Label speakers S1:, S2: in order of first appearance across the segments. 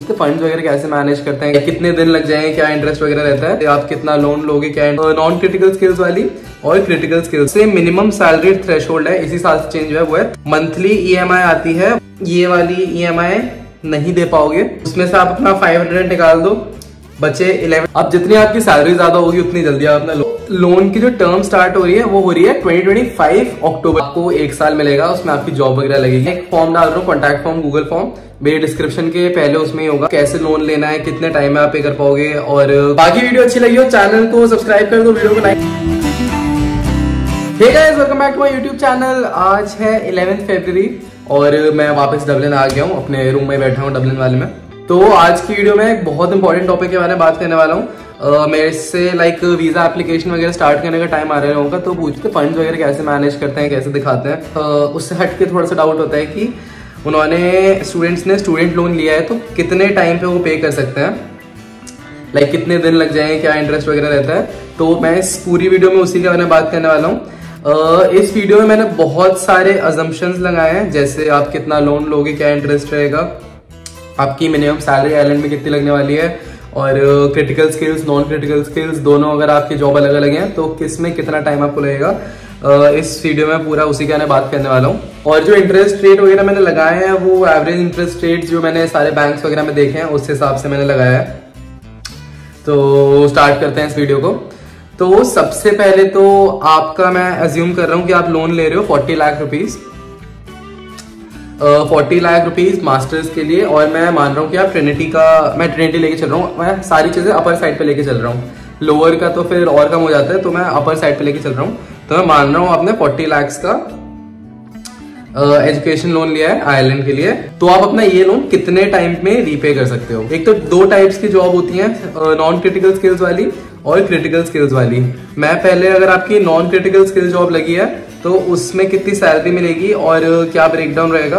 S1: Funds वगैरह कैसे manage करते हैं, कितने दिन लग जाएंगे, क्या इंटरेस्ट वगैरह रहता है, आप कितना लोन लोगे, क्या नॉन क्रिटिकल स्किल्स वाली और क्रिटिकल स्किल्स से मिनिमम सैलरी थ्रेशोल्ड है, इसी साल से चेंज हुआ है, वो है मंथली ईएमआई आती है। ये वाली ईएमआई नहीं दे पाओगे, उसमें से आप अपना 500 निकाल दो, बचे 11। अब जितनी आपकी सैलरी ज्यादा होगी उतनी जल्दी आप अपना लोन की जो टर्म स्टार्ट हो रही है वो हो रही है 2025 अक्टूबर। आपको 1 साल मिलेगा, उसमें आपकी जॉब वगैरह लगेगी। एक फॉर्म डाल रहा हूँ, कॉन्टैक्ट फॉर्म, गूगल फॉर्म, मेरे डिस्क्रिप्शन के पहले उसमें ही होगा, कैसे लोन लेना है, कितने टाइम में आप पे कर पाओगे। और बाकी वीडियो अच्छी लगी हो चैनल को सब्सक्राइब कर दो, वीडियो को like. Hey guys, welcome back to my YouTube channel. आज है 11 फरवरी और मैं वापस डबलिन आ गया हूँ, अपने रूम में बैठा हूँ डबलिन वाले में। तो आज की वीडियो में एक बहुत इंपॉर्टेंट टॉपिक के बारे में बात करने वाला हूँ। मेरे से वीजा एप्लीकेशन वगैरह स्टार्ट करने का टाइम आ रहा होगा, तो पूछते फंड्स वगैरह कैसे मैनेज करते हैं, कैसे दिखाते हैं। उससे हट के थोड़ा सा डाउट होता है कि उन्होंने स्टूडेंट्स ने स्टूडेंट लोन लिया है तो कितने टाइम पे वो पे कर सकते हैं, कितने दिन लग जाएंगे, क्या इंटरेस्ट वगैरह रहता है। तो मैं इस पूरी वीडियो में उसी के बारे में बात करने वाला हूँ। इस वीडियो में मैंने बहुत सारे अजम्पशंस लगाए हैं, जैसे आप कितना लोन लोगे, क्या इंटरेस्ट रहेगा, आपकी मिनिमम सैलरी आइलैंड में कितनी लगने वाली है, और critical skills, non critical skills दोनों अगर आपकी जॉब अलग अलग हैं तो किस में कितना टाइम आपको लगेगा। इस वीडियो में पूरा उसी के बारे बात करने वाला हूँ। और जो इंटरेस्ट रेट वगैरह मैंने लगाए हैं वो एवरेज इंटरेस्ट रेट जो मैंने सारे बैंक्स वगैरह में देखे हैं उस हिसाब से मैंने लगाया है। तो स्टार्ट करते हैं इस वीडियो को। तो सबसे पहले तो आपका मैं अज्यूम कर रहा हूँ कि आप लोन ले रहे हो 40 lakh rupees, 40 lakh rupees masters के लिए। और मैं मान रहा हूँ कि आप मैं ट्रिनिटी लेके चल रहा हूँ, मैं सारी चीजें अपर साइड पे लेके चल रहा हूँ, लोअर का तो फिर और कम हो जाता है, तो मैं अपर साइड पे लेके चल रहा हूँ। तो मैं मान रहा हूँ आपने 40 लाख का एजुकेशन लोन लिया है आयरलैंड के लिए। तो आप अपना ये लोन कितने टाइम में रीपे कर सकते हो। एक तो 2 टाइप्स की जॉब होती है, नॉन क्रिटिकल स्किल्स वाली और क्रिटिकल स्किल्स वाली। मैं पहले अगर आपकी नॉन क्रिटिकल स्किल्स जॉब लगी है तो उसमें कितनी सैलरी मिलेगी और क्या ब्रेकडाउन रहेगा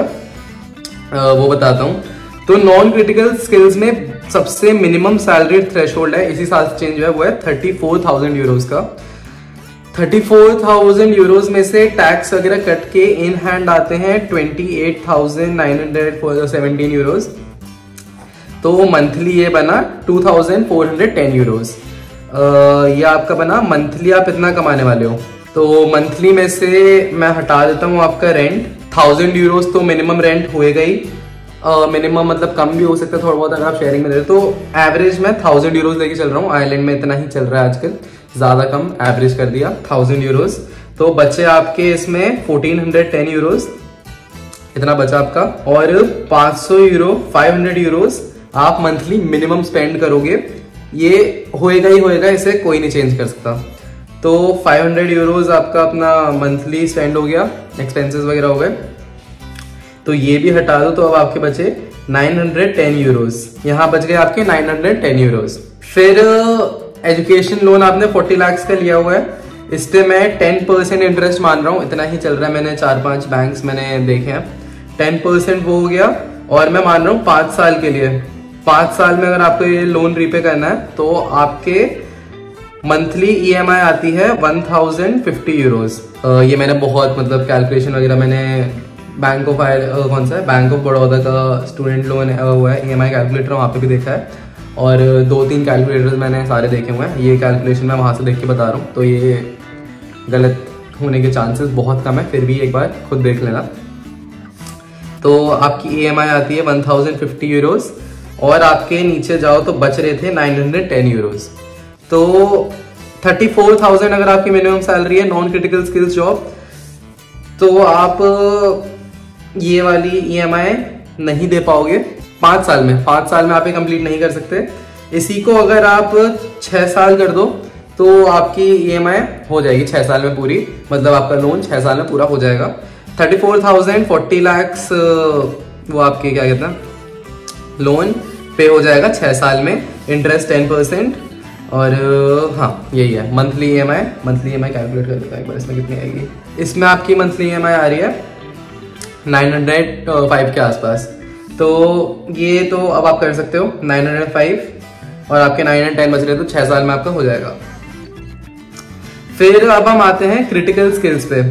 S1: वो बताता हूँ। तो नॉन क्रिटिकल स्किल्स में सबसे मिनिमम सैलरी थ्रेशोल्ड है, इसी साल से चेंज हुआ है, वो है 34,000 यूरोज का। 34,000 यूरोज में से टैक्स वगैरह कट के इन हैंड आते हैं 28,917 यूरोज। तो मंथली ये बना 2,410 यूरोज। ये आपका बना मंथली, आप इतना कमाने वाले हो। तो मंथली में से मैं हटा देता हूँ आपका रेंट, 1000 यूरोज तो मिनिमम रेंट होएगा ही। मिनिमम मतलब कम भी हो सकता है थोड़ा बहुत अगर आप शेयरिंग में दे। तो एवरेज मैं 1000 यूरोज लेके चल रहा हूँ, आयरलैंड में इतना ही चल रहा है आजकल, ज्यादा कम एवरेज कर दिया 1000 यूरोज। तो बचे आपके इसमें 1410 यूरोज, इतना बचा आपका। और 500 यूरो, 500 यूरोज आप मंथली मिनिमम स्पेंड करोगे, ये होएगा ही होएगा, इसे कोई नहीं चेंज कर सकता। तो 500 यूरोज आपका अपना मंथली स्पेंड हो गया, एक्सपेंसेस वगैरह हो गए, तो ये भी हटा दो। तो अब आपके बचे 910 यूरोज, यहाँ बच गए आपके 910 यूरोज। फिर एजुकेशन लोन आपने 40 लाख का लिया हुआ है, इस पे मैं 10% इंटरेस्ट मान रहा हूँ, इतना ही चल रहा है। मैंने 4-5 बैंक्स मैंने देखे हैं, 10% वो हो गया। और मैं मान रहा हूँ 5 साल के लिए, 5 साल में अगर आपको ये लोन रीपे करना है तो आपके मंथली ईएमआई आती है 1050 यूरोज। ये मैंने बहुत कैलकुलेशन वगैरह मैंने बैंक ऑफ बड़ौदा का स्टूडेंट लोन हुआ है ईएमआई कैलकुलेटर, वहाँ पे भी देखा है। और 2-3 कैलकुलेटर्स मैंने सारे देखे हुए हैं, ये कैलकुलेशन मैं वहाँ से देख के बता रहा हूँ, तो ये गलत होने के चांसेस बहुत कम है, फिर भी एक बार खुद देख लेना। तो आपकी ईएमआई आती है 1050 यूरोज, और आपके नीचे जाओ तो बच रहे थे 910 यूरोज। तो 34,000 अगर आपकी मिनिमम सैलरी है, नॉन क्रिटिकल स्किल्स जॉब, तो आप ये वाली ईएमआई नहीं दे पाओगे 5 साल में। 5 साल में आप ये कंप्लीट नहीं कर सकते। इसी को अगर आप 6 साल कर दो तो आपकी ईएमआई हो जाएगी 6 साल में पूरी, मतलब आपका लोन 6 साल में पूरा हो जाएगा। 34,000 40 लाख वो आपके क्या कहते हैं लोन पे हो जाएगा 6 साल में, इंटरेस्ट 10%। और हाँ यही है monthly EMI. Monthly EMI calculate कर देता है एक बार, इसमें कितनी आएगी। इसमें आपकी मंथली ईएमआई आ रही है 905 के आसपास। तो ये तो अब आप कर सकते हो 905, और आपके 910 बच रहे तो 6 साल में आपका हो जाएगा। फिर अब हम आते हैं क्रिटिकल स्किल्स पे।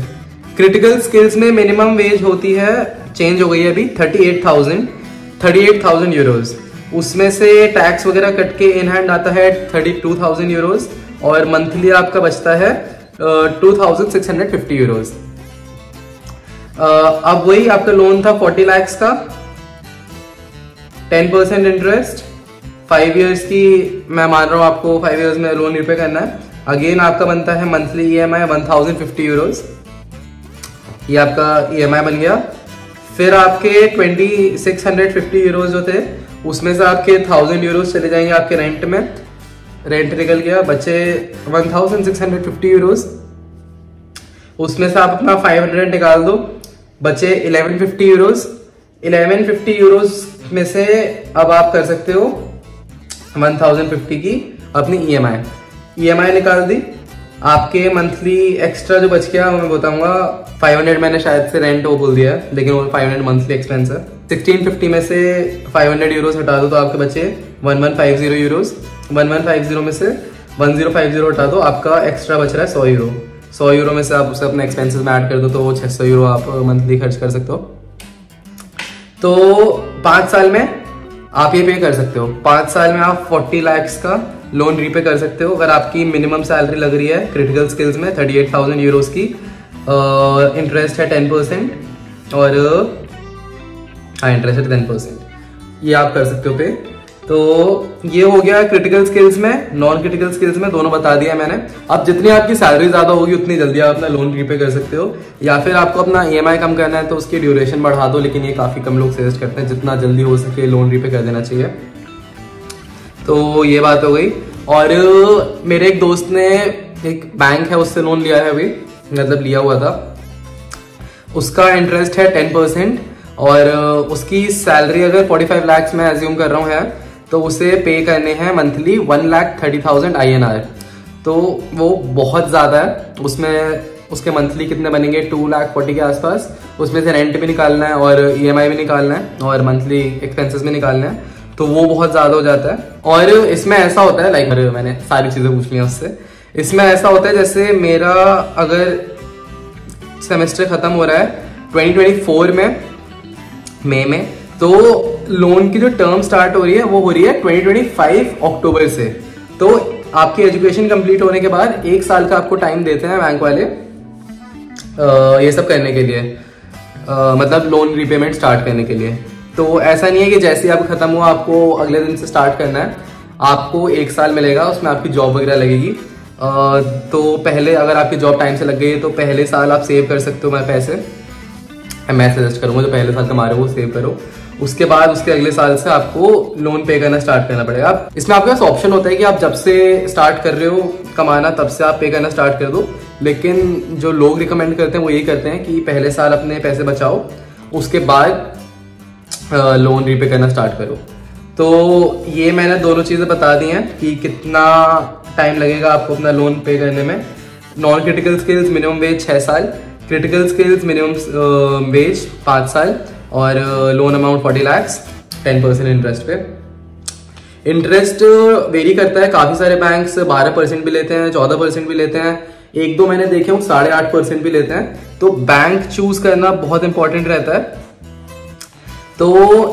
S1: क्रिटिकल स्किल्स में मिनिमम वेज होती है, चेंज हो गई है अभी, 38,000 यूरोज। उसमें से टैक्स वगैरह कट के इन हैंड आता है 32,000 यूरोज और मंथली आपका बचता है 2,650 यूरोज। अब वही आपका लोन था 40 लाख का, 10% इंटरेस्ट, 5 इयर्स की मैं मान रहा हूँ आपको 5 इयर्स में लोन रिपे करना है। अगेन आपका बनता है मंथली EMI 1,050 यूरोज, ये आपका EMI बन गया। फिर आपके 2,650 यूरोज जो थे उसमें से आपके 1,000 यूरोज चले जाएंगे आपके रेंट में, रेंट निकल गया, बचे 1,650 यूरोज। उसमें से आप अपना 500 निकाल दो, बचे 1150 यूरोज। 1150 यूरोज में से अब आप कर सकते हो 1,050 की अपनी EMI निकाल दी। आपके मंथली एक्स्ट्रा जो बच गया वो मैं बताऊंगा। 500 मैंने शायद से रेंट वो बोल दिया है, लेकिन वो 500 मंथली एक्सपेंस है। 1650 में से 500 यूरोज हटा दो तो आपके बचे 1150 यूरोज। 1150 में से 1050 हटा दो, आपका एक्स्ट्रा बच रहा है 100 यूरो। 100 यूरो में से आप उसे अपने एक्सपेंसेस में ऐड कर दो तो वो 600 यूरो आप मंथली खर्च कर सकते हो। तो 5 साल में आप ये पे कर सकते हो। 5 साल में आप 40 लाख का लोन रीपे कर सकते हो अगर आपकी मिनिमम सैलरी लग रही है क्रिटिकल स्किल्स में 38,000 यूरोज की। इंटरेस्ट है 10% और हाँ इंटरेस्ट है 10%, ये आप कर सकते हो पे। तो ये हो गया क्रिटिकल स्किल्स में। नॉन क्रिटिकल स्किल्स में दोनों बता दिया मैंने। अब जितनी आपकी सैलरी ज्यादा होगी उतनी जल्दी आप अपना लोन रीपे कर सकते हो, या फिर आपको अपना EMI कम करना है तो उसकी ड्यूरेशन बढ़ा दो, लेकिन ये काफी कम लोग सजेस्ट करते हैं, जितना जल्दी हो सके लोन रीपे कर देना चाहिए। तो ये बात हो गई। और मेरे एक दोस्त ने एक बैंक है उससे लोन लिया है, अभी मतलब लिया हुआ था, उसका इंटरेस्ट है 10% और उसकी सैलरी अगर 45 लाख में एज्यूम कर रहा हूँ है तो उसे पे करने हैं मंथली 1,30,000 INR। तो वो बहुत ज्यादा है। उसमें उसके मंथली कितने बनेंगे 2,40,000 के आसपास। उसमें से रेंट भी निकालना है और EMI भी निकालना है और मंथली एक्सपेंसेस भी निकालना है, तो वो बहुत ज्यादा हो जाता है। और इसमें ऐसा होता है, लाइक मैंने सारी चीजें पूछ ली उससे, इसमें ऐसा होता है जैसे मेरा अगर सेमेस्टर खत्म हो रहा है 2024 में मई में, तो लोन की जो टर्म स्टार्ट हो रही है वो हो रही है 2025 अक्टूबर से। तो आपकी एजुकेशन कंप्लीट होने के बाद 1 साल का आपको टाइम देते हैं बैंक वाले ये सब करने के लिए, मतलब लोन रिपेमेंट स्टार्ट करने के लिए। तो ऐसा नहीं है कि जैसे ही आप खत्म हुआ आपको अगले दिन से स्टार्ट करना है, आपको 1 साल मिलेगा, उसमें आपकी जॉब वगैरह लगेगी। तो पहले अगर आपकी जॉब टाइम से लग गई है तो पहले साल आप सेव कर सकते हो मैं पैसे, मैं सजेस्ट करूंगा जो पहले साल कमा रहे हो वो सेव करो। उसके बाद उसके अगले साल से आपको लोन पे करना स्टार्ट करना पड़ेगा। आप इसमें आपके पास ऑप्शन होता है कि आप जब से स्टार्ट कर रहे हो कमाना तब से आप पे करना स्टार्ट कर दो, लेकिन जो लोग रिकमेंड करते हैं वो यही करते हैं कि पहले साल अपने पैसे बचाओ, उसके बाद लोन रीपे करना स्टार्ट करो। तो ये मैंने दोनों चीजें बता दी हैं कि कितना टाइम लगेगा आपको अपना लोन पे करने में। Non critical skills minimum wage 6 साल, क्रिटिकल स्किल्स मिनिमम वेज 5 साल और लोन अमाउंट 40 लाख, 10% इंटरेस्ट पे। इंटरेस्ट वेरी करता है, काफी सारे बैंक्स 12% भी लेते हैं, 14% भी लेते हैं, 1-2 मैंने देखे हूँ 8.5% भी लेते हैं। तो बैंक चूज करना बहुत इंपॉर्टेंट रहता है। तो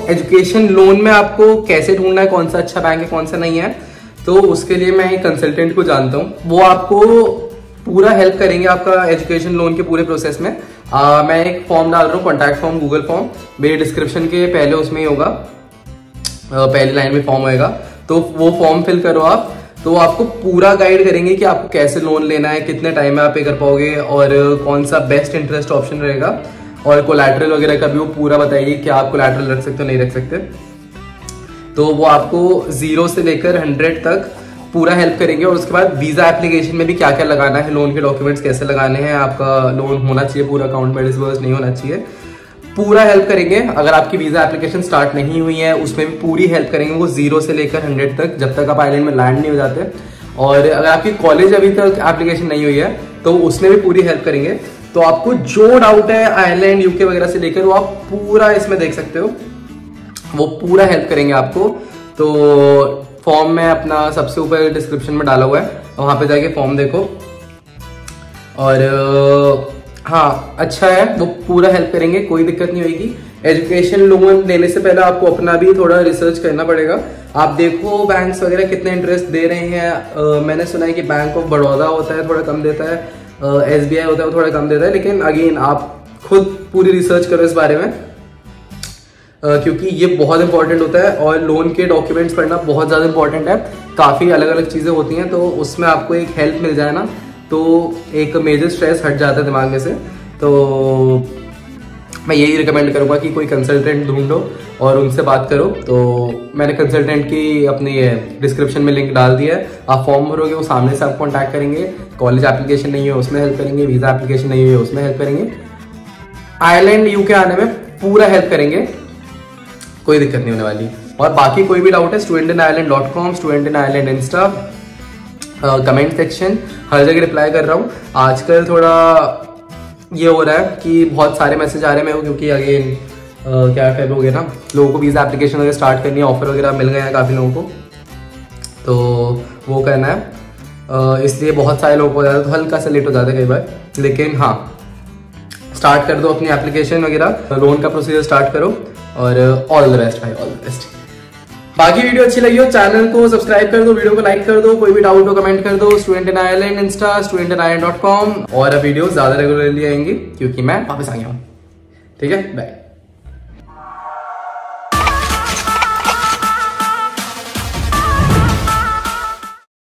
S1: एजुकेशन लोन में आपको कैसे ढूंढना है, कौन सा अच्छा बैंक है कौन सा नहीं है, तो उसके लिए मैं एक कंसल्टेंट को जानता हूँ, वो आपको पूरा हेल्प करेंगे आपका एजुकेशन लोन के पूरे प्रोसेस में। मैं एक फॉर्म डाल रहा हूँ, कॉन्टैक्ट फॉर्म, गूगल फॉर्म, मेरे डिस्क्रिप्शन के पहले उसमें ही होगा, पहली लाइन में फॉर्म होएगा, तो वो फॉर्म फिल करो आप। तो आपको पूरा गाइड करेंगे कि आपको कैसे लोन लेना है, कितने टाइम में आप पे कर पाओगे और कौन सा बेस्ट इंटरेस्ट ऑप्शन रहेगा, और कोलैटरल वगैरह का भी वो पूरा बताइए कि आप कोलैटरल रख सकते हो नहीं रख सकते। तो वो आपको 0 से लेकर 100 तक पूरा हेल्प करेंगे। और उसके बाद वीजा एप्लीकेशन में भी क्या क्या लगाना है, लोन के डॉक्यूमेंट्स कैसे लगाने हैं, आपका लोन होना चाहिए पूरा अकाउंट में डिसबर्स नहीं होना चाहिए, पूरा हेल्प करेंगे। अगर आपकी वीजा एप्लीकेशन स्टार्ट नहीं हुई है उसमें भी पूरी हेल्प करेंगे वो 0 से लेकर 100 तक, जब तक आप आइलैंड में लैंड नहीं हो जाते। और अगर आपकी कॉलेज अभी तक एप्लीकेशन नहीं हुई है तो उसमें भी पूरी हेल्प करेंगे। तो आपको जो डाउट है आयरलैंड यूके वगैरह से लेकर वो आप पूरा इसमें देख सकते हो, वो पूरा हेल्प करेंगे आपको। तो फॉर्म में अपना सबसे ऊपर डिस्क्रिप्शन में डाला हुआ है, वहां पे जाके फॉर्म देखो। और हाँ अच्छा है, वो पूरा हेल्प करेंगे, कोई दिक्कत नहीं होगी। एजुकेशन लोन लेने से पहले आपको अपना भी थोड़ा रिसर्च करना पड़ेगा। आप देखो बैंक्स वगैरह कितने इंटरेस्ट दे रहे हैं। मैंने सुना है कि बैंक ऑफ बड़ौदा होता है थोड़ा कम देता है, SBI होता है वो थोड़ा कम देता है, लेकिन अगेन आप खुद पूरी रिसर्च करो इस बारे में, क्योंकि ये बहुत इंपॉर्टेंट होता है और लोन के डॉक्यूमेंट्स पढ़ना बहुत ज़्यादा इंपॉर्टेंट है। काफ़ी अलग अलग चीज़ें होती हैं, तो उसमें आपको एक हेल्प मिल जाए ना, तो एक मेजर स्ट्रेस हट जाता है दिमाग में से। तो मैं यही रिकमेंड करूँगा कि कोई कंसल्टेंट ढूंढो और उनसे बात करो। तो मैंने कंसल्टेंट की अपनी डिस्क्रिप्शन में लिंक डाल दिया है। आप फॉर्म भरोगे, वो सामने से आप कॉन्टैक्ट करेंगे। कॉलेज एप्लीकेशन नहीं है उसमें हेल्प करेंगे, वीज़ा एप्लीकेशन नहीं है उसमें हेल्प करेंगे, आयरलैंड UK आने में पूरा हेल्प करेंगे, कोई दिक्कत नहीं होने वाली। और बाकी कोई भी डाउट है studentinIreland.com, studentinIreland insta, comment section, हर जगह रिप्लाई कर रहा हूँ। आजकल थोड़ा ये हो रहा है कि बहुत सारे मैसेज आ रहे हैं मेरे को, क्योंकि अगेन क्या टाइप हो गया ना, लोगों को वीज़ा एप्लीकेशन वगैरह स्टार्ट करनी है, ऑफर वगैरह मिल गए हैं काफ़ी लोगों को, तो वो करना है। इसलिए बहुत सारे लोगों को हो जाता है, तो हल्का सा लेट हो जाता है कई बार, लेकिन हाँ स्टार्ट कर दो अपनी एप्लीकेशन वगैरह, लोन का प्रोसीजर स्टार्ट करो और ऑल द बेस्ट भाई, ऑल द बेस्ट। बाकी वीडियो अच्छी लगी हो चैनल को सब्सक्राइब कर दो, वीडियो को लाइक कर दो, कोई भी डाउट हो कमेंट कर दो। studentinIreland इंस्टा, studentinIreland.com, और अब वीडियो ज्यादा रेगुलरली आएंगी क्योंकि मैं वापस आ गया हूँ। ठीक है, बाय।